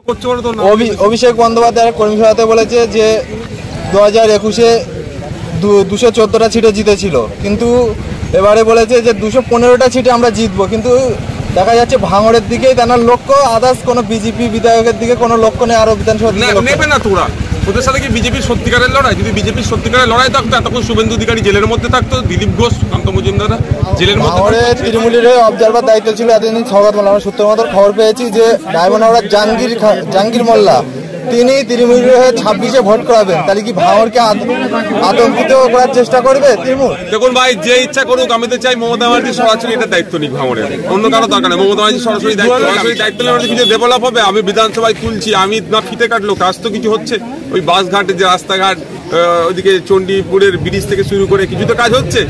অভিষেক বন্দ্যোপাধ্যায় কর্মী সভাতে বলেছে যে 2021-এ 214টা সিটে জিতেছিল, কিন্তু এবারে বলেছে যে 215টা সিটে আমরা জিতবো। কিন্তু দেখা যাচ্ছে ভাঙড়ের দিকেই তার লক্ষ্য, আদার্স কোনো বিজেপি বিধায়কের দিকে কোনো লক্ষ্য নেই। আরো বিধানসভা নেবে না তোরা, ওদের সাথে কি বিজেপির সত্যিকারের লড়াই? যদি বিজেপির সত্যিকারের লড়াই থাকতো তখন শুভেন্দু অধিকারী জেলের মধ্যে থাকতো, দিলীপ ঘোষ, কান্ত মজুমদার জেলের মধ্যে। তৃণমূলের অবজারভার দায়িত্ব ছিল এতদিন সৌগত মোল্লা। আমরা সূত্র মতো খবর পেয়েছি যে ডায়মন্ড হাওড়ার জাহাঙ্গীর মোল্লা তিনি তৃণমূলের হয়ে 26-এ ভোট করাবেন। তাহলে কি ভাঙড়কে আতঙ্কিত করার চেষ্টা করবে তৃণমূল? দেখুন ভাই, যে ইচ্ছা করুক, আমি তো চাই মমতা ব্যানার্জি সরাসরি এটা দায়িত্ব নিক ভাঙড়ের, অন্য কারো দরকার নেই। মমতা ব্যানার্জি সরাসরি দায়িত্ব নিলে কিছু ডেভেলপ হবে। আমি বিধানসভায় তুলছি, আমি না ফিতে কাটলো, কাজ তো কিছু হচ্ছে। ওই বাসঘাটের যে রাস্তাঘাট, ওইদিকে চণ্ডীপুরের ব্রিজ থেকে শুরু করে কিছু তো কাজ হচ্ছে,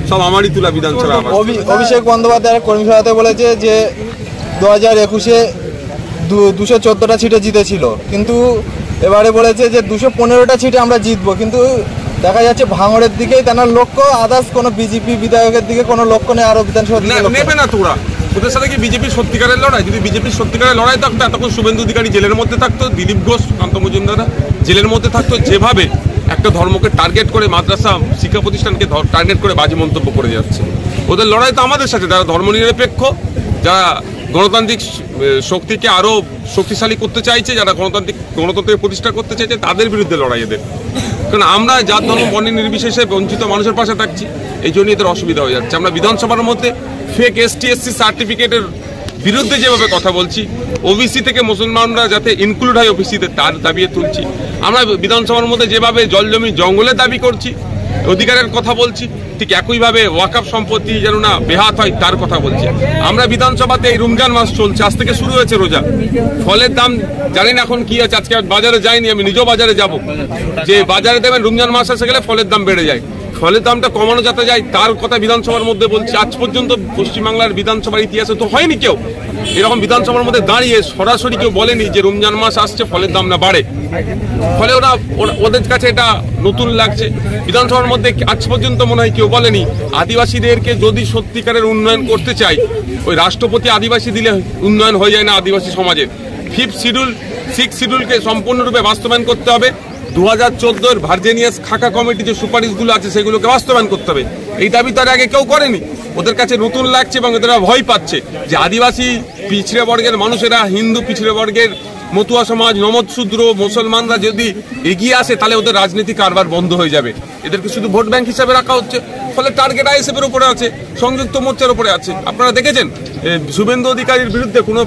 সব আমারই তুলা বিধানসভা। অভিষেক বন্দ্যোপাধ্যায় কর্মী সভাতে বলেছে যে 2021-এ 214টা সিটে জিতেছিল, কিন্তু এবারে বলেছে যে 215টা সিটে আমরা জিতবো। কিন্তু দেখা যাচ্ছে ভাঙড়ের দিকেই তার লক্ষ্য, আদার্স কোনো বিজেপি বিধায়কের দিকে কোনো লক্ষ্য নেই। আরো বিধানসভা নেবে না তোরা, ওদের সাথে কি বিজেপির সত্যিকারের লড়াই? যদি বিজেপির সত্যিকারের লড়াই থাকতো তখন শুভেন্দু অধিকারী জেলের মধ্যে থাকতো, দিলীপ ঘোষ, কান্ত মজুমদার জেলের মধ্যে থাকতো। যেভাবে একটা ধর্মকে টার্গেট করে, মাদ্রাসা শিক্ষা প্রতিষ্ঠানকে টার্গেট করে বাজে মন্তব্য করে যাচ্ছে, ওদের লড়াই তো আমাদের সাথে, যারা ধর্মনিরপেক্ষ, যারা গণতান্ত্রিক শক্তিকে আরো শক্তিশালী করতে চাইছে, যারা গণতন্ত্রের প্রতিষ্ঠা করতে চাইছে, তাদের বিরুদ্ধে লড়াই এদের। কারণ আমরা জাত ধর্ম বর্ণ নির্বিশেষে বঞ্চিত মানুষের পাশে থাকছি, এই জন্য এদের অসুবিধা হয়ে যাচ্ছে। আমরা বিধানসভার মধ্যে ফেক ST/SC সার্টিফিকেটের বিরুদ্ধে যেভাবে কথা বলছি, ওবিসি থেকে মুসলমানরা যাতে ইনক্লুড হয় ওবিসিতে, তার দাবি তুলছি। আমরা বিধানসভার মধ্যে যেভাবে জল জমি জঙ্গলের দাবি করছি, অধিকারের কথা বলছি, ঠিক একইভাবে ওয়াকফ সম্পত্তি যেন না বেহাত হয় তার কথা বলছি। আমরা বিধানসভাতে এই রমজান মাস চলছে, আজ থেকে শুরু হয়েছে রোজা, ফলের দাম জানি না এখন কি আছে। আজকে বাজারে যাইনি, আমি নিজেও বাজারে যাব, যে বাজারে দেবেন রমজান মাস এসে গেলে ফলের দাম বেড়ে যায়, ফলের দামটা কমানো যাতে যায় তার কথা বিধানসভার মধ্যে বলছি। আজ পর্যন্ত পশ্চিমবাংলার বিধানসভার ইতিহাসে তো হয়নি কেউ এরকম বিধানসভার মধ্যে দাঁড়িয়ে সরাসরি কেউ বলেনি যে রমজান মাস আসছে, ফলের দাম না বাড়ে। ফলে ওদের কাছে এটা নতুন লাগছে। বিধানসভার মধ্যে আজ পর্যন্ত মনে হয় কেউ বলেনি আদিবাসীদেরকে যদি সত্যিকারের উন্নয়ন করতে চাই, ওই রাষ্ট্রপতি আদিবাসী দিলে উন্নয়ন হয়ে যায় না আদিবাসী সমাজের। 5th শিডিউল 6th শিডিউলকে সম্পূর্ণরূপে বাস্তবায়ন করতে হবে। 2014-এর ভার্জেনিয়াস খাকা কমিটি যে সুপারিশগুলো আছে সেগুলোকে বাস্তবায়ন করতে হবে। এই দাবি তার আগে কেউ করেনি, ওদের কাছে নতুন লাগছে এবং এরা ভয় পাচ্ছে যে আদিবাসী পিছড়ে বর্গের মানুষেরা, হিন্দু পিছড়ে বর্গের মতুয়া সমাজ, নমদ শূদ্র, মুসলমানরা যদি এগিয়ে আসে তাহলে ওদের রাজনীতি কারবার বন্ধ হয়ে যাবে। এদেরকে শুধু ভোট ব্যাংক হিসাবে রাখা হচ্ছে, ফলে টার্গেট ISF-এর উপরে আছে, সংযুক্ত মোর্চার উপরে আছে। আপনারা দেখেছেন শুভেন্দু অধিকারীর বিরুদ্ধে কোনো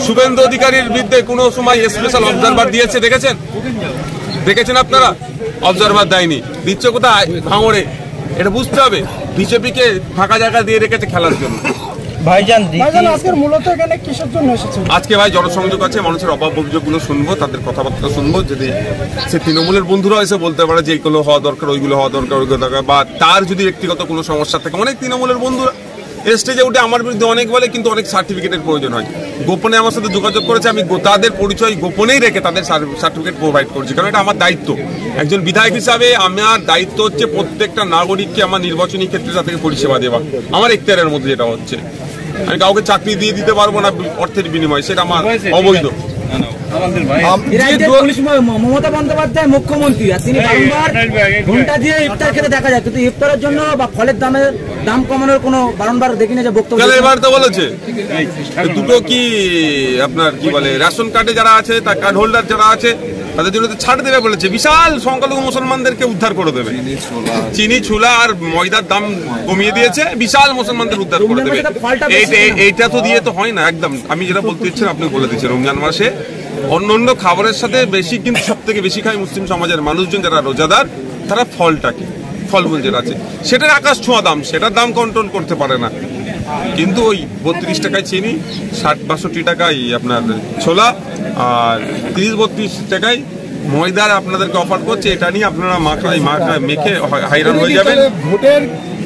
শুভেন্দু অধিকারীর বিরুদ্ধে কোনো সময় স্পেশাল অবজারভার দিয়েছে? দেখেছেন আপনারা? অবজারভার দেয়নি, দিচ্ছে কোথায়? ভাঙড়ে। এটা বুঝতে হবে, বিজেপিকে ফাঁকা জায়গা দিয়ে রেখেছে খেলার জন্য। আজকে ভাই জনসংযোগ আছে, মানুষের অভাব অভিযোগগুলো শুনবো, তাদের কথাবার্তা শুনবো। যদি সে তৃণমূলের বন্ধুরা এসে বলতে পারে যে এইগুলো হওয়া দরকার, ওইগুলো হওয়া দরকার, ওইগুলো দরকার, বা তার যদি ব্যক্তিগত কোনো সমস্যা থাকে, অনেক তৃণমূলের বন্ধুরা স্টেজে উঠে আমার বিরুদ্ধে অনেক বলে, কিন্তু অনেক সার্টিফিকেটের প্রয়োজন হয়। গোপনে আমার সাথে যোগাযোগ করেছে, আমি তাদের পরিচয় গোপনেই রেখে তাদের সার্টিফিকেট প্রোভাইড করছি, কারণ এটা আমার দায়িত্ব। একজন বিধায়ক হিসাবে আমার দায়িত্ব হচ্ছে প্রত্যেকটা নাগরিককে আমার নির্বাচনী ক্ষেত্রে তাদেরকে পরিষেবা দেওয়া। আমার এখতিয়ারের মধ্যে যেটা হচ্ছে, আমি কাউকে চাকরি দিয়ে দিতে পারবো না অর্থের বিনিময়ে, সেটা আমার অবৈধ। মমতা বন্দ্যোপাধ্যায় মুখ্যমন্ত্রী, আর তিনি বারংবার ঘন্টা দিয়ে ইফতার খেতে দেখা যায়, কিন্তু ইফতারের জন্য বা ফলের দাম কমানোর কোনো বারংবার দেখি না যে বক্তব্য। এবার তো বলেছে দুটো কি আপনার কি বলে, রেশন কার্ডে যারা আছে, তার কার্ড হোল্ডার যারা আছে তাদের জন্য ছাড় দেবে বলেছে, বিশাল সংখ্যালঘু মুসলমানদেরকে উদ্ধার করে দেবে। চিনি, ছোলা আর ময়দার দাম কমিয়ে দিয়েছে, বিশাল মুসলমানদের উদ্ধার করে দেবে। এইটা তো দিয়ে তো হয় না একদম। আমি যেটা বলতে ইচ্ছেন আপনি বলে দিচ্ছেন, রমজান মাসে অন্য খাবারের সাথে বেশি, কিন্তু সব থেকে বেশি খায় মুসলিম সমাজের মানুষজন যারা রোজাদার, তারা ফলটাকে, ফলমূল যেটা আছে সেটার আকাশ ছোঁয়া দাম, সেটার দাম কন্ট্রোল করতে পারে না। কিন্তু ওই 32 টাকায় চিনি, 60-62 টাকায় আপনার ছোলা, আর 30-32 টাকায় ময়দার আপনাদেরকে অফার করছে। এটা নিয়ে আপনারা মেখে হাইরান হয়ে যাবেন।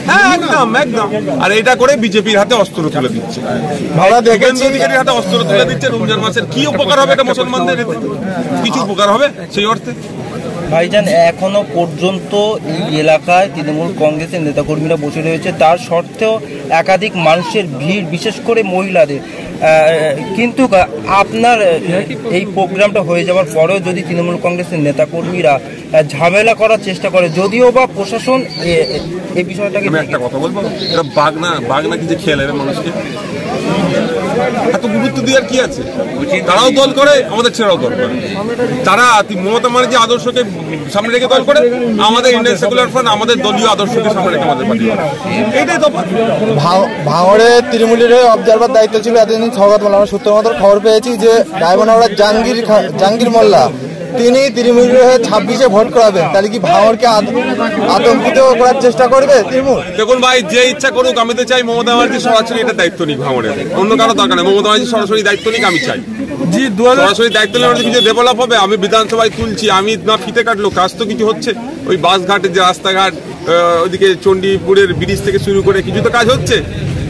হ্যাঁ, একদম একদম। আর এটা করে বিজেপির হাতে অস্ত্র তুলে দিচ্ছে, অধিকারীর হাতে অস্ত্র তুলে দিচ্ছে। রমজান মাসের কি উপকার হবে এটা মুসলমানদের? কিছু উপকার হবে সেই অর্থে? ভাইজান, এখনো পর্যন্ত এই এলাকায় তৃণমূল কংগ্রেসের নেতাকর্মীরা বসে রয়েছে, তার সত্ত্বেও একাধিক মানুষের ভিড়, বিশেষ করে মহিলাদের। কিন্তু আপনার এই প্রোগ্রামটা হয়ে যাওয়ার পরেও যদি তৃণমূল কংগ্রেসের নেতাকর্মীরা ঝামেলা করার চেষ্টা করে, যদিও বা প্রশাসন এই বিষয়টাকে... আমি একটা কথা বলবো, এটা বাঘ না কিছু খেয়ে নেবে মানুষকে, এত গুরুত্ব দেওয়ার কি আছে? তারাও দল করে, আমাদের ছেলেরাও দল করে। তারা মমতা ব্যানার্জি আদর্শকে সামনে রেখে দল করে, আমাদের ইন্ডিয়ান সেকুলার ফ্রন্ট আমাদের দলীয় আদর্শকে সামনে রেখে আমাদের পার্টি করে। এইটাই তো ভাঙড়ে তৃণমূলের অবজারভার দায়িত্ব ছিল এতদিন সৌগত মোল্লা। আমরা সূত্র মতো খবর পেয়েছি যে ডায়মন্ড জাহাঙ্গীর মোল্লা তিনি তৃণমূলের হয়ে 26-এ ভোট করাবেন। তাহলে কি ভাঙড়কে আতঙ্কিত করার চেষ্টা করবে তৃণমূল? দেখুন ভাই, যে ইচ্ছা করুক, আমি তো চাই মমতা ব্যানার্জি সরাসরি এটা দায়িত্ব নিক ভাঙড়ের, অন্য কারো দরকার নেই। মমতা ব্যানার্জি সরাসরি দায়িত্ব নিক, আমি চাই। সরাসরি দায়িত্ব নিলে কিছু ডেভেলপ হবে। আমি বিধানসভায় তুলছি, আমি না ফিতে কাটলো, কাজ তো কিছু হচ্ছে। ওই বাসঘাটের যে রাস্তাঘাট, ওইদিকে চণ্ডীপুরের ব্রিজ থেকে শুরু করে কিছু তো কাজ হচ্ছে,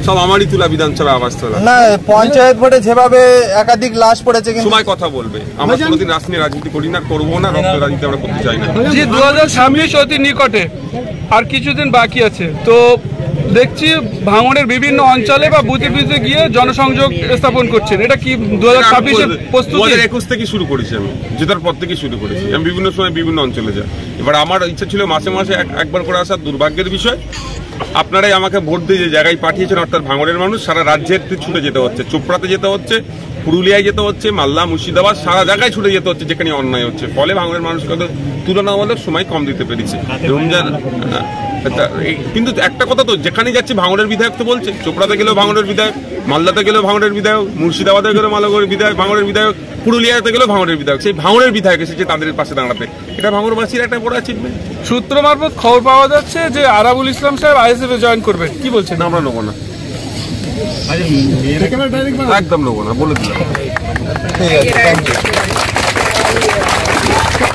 সব আমারই তুলা বিধানসভা আবাস তোলা। না, পঞ্চায়েত ভোটে যেভাবে একাধিক লাশ পড়েছে, সময় কথা বলবে। আমরা কোনোদিন রাজনীতি করি না, করবো না, রক্ত রাজনীতি আমরা করতে চাই না। 2026 অতি নিকটে, আর কিছুদিন বাকি আছে। তো দেখছি ভাঙড়ের বিভিন্ন অঞ্চলে বা বুথে বুথে গিয়ে জনসংযোগ স্থাপন করছেন, এটা কি 2026-এর প্রস্তুতি? 2021 থেকে শুরু করেছি, আমি জেতার পর থেকে শুরু করেছি। আমি বিভিন্ন সময় বিভিন্ন অঞ্চলে যাই। এবার আমার ইচ্ছা ছিল মাসে মাসে একবার করে আসার। দুর্ভাগ্যের বিষয়, আপনারাই আমাকে ভোট দিয়ে যে জায়গায় পাঠিয়েছেন, অর্থাৎ ভাঙড়ের মানুষ সারা রাজ্যের ছুটে যেতে হচ্ছে। চোপড়াতে যেতে হচ্ছে, পুরুলিয়ায় যেতে হচ্ছে, মালদা, মুর্শিদাবাদ, সারা জায়গায় ছুটে যেতে হচ্ছে যেখানে অন্যায় হচ্ছে। ফলে ভাঙড়ের মানুষকে তুলনামূলক সময় কম দিতে পেরেছে। রমজান কিন্তু একটা কথা তো, যেখানে যাচ্ছে ভাঙড়ের বিধায়ক তো বলছে, চোপড়াতে গেলেও ভাঙড়ের বিধায়ক, মালদাতে গেলেও ভাঙড়ের বিধায়ক, মুর্শিদাবাদে গেলেও মালগড়ের বিধায়ক, ভাঙড়ের বিধায়ক, পুরুলিয়াতে গেলেও ভাঙড়ের বিধায়ক। সেই ভাঙড়ের বিধায়ক এসেছে তাদের পাশে দাঁড়াতে, এটা ভাঙড়বাসীর একটা বড় অ্যাচিভমেন্ট। সূত্র মারফত খবর পাওয়া যাচ্ছে যে আরাবুল ইসলাম সাহেব আইএসএফ এ জয়েন করবেন, কি বলছেন? আমরা নেবো না, একদম নেবো না, বলে দিলাম। ঠিক আছে, থ্যাংক ইউ।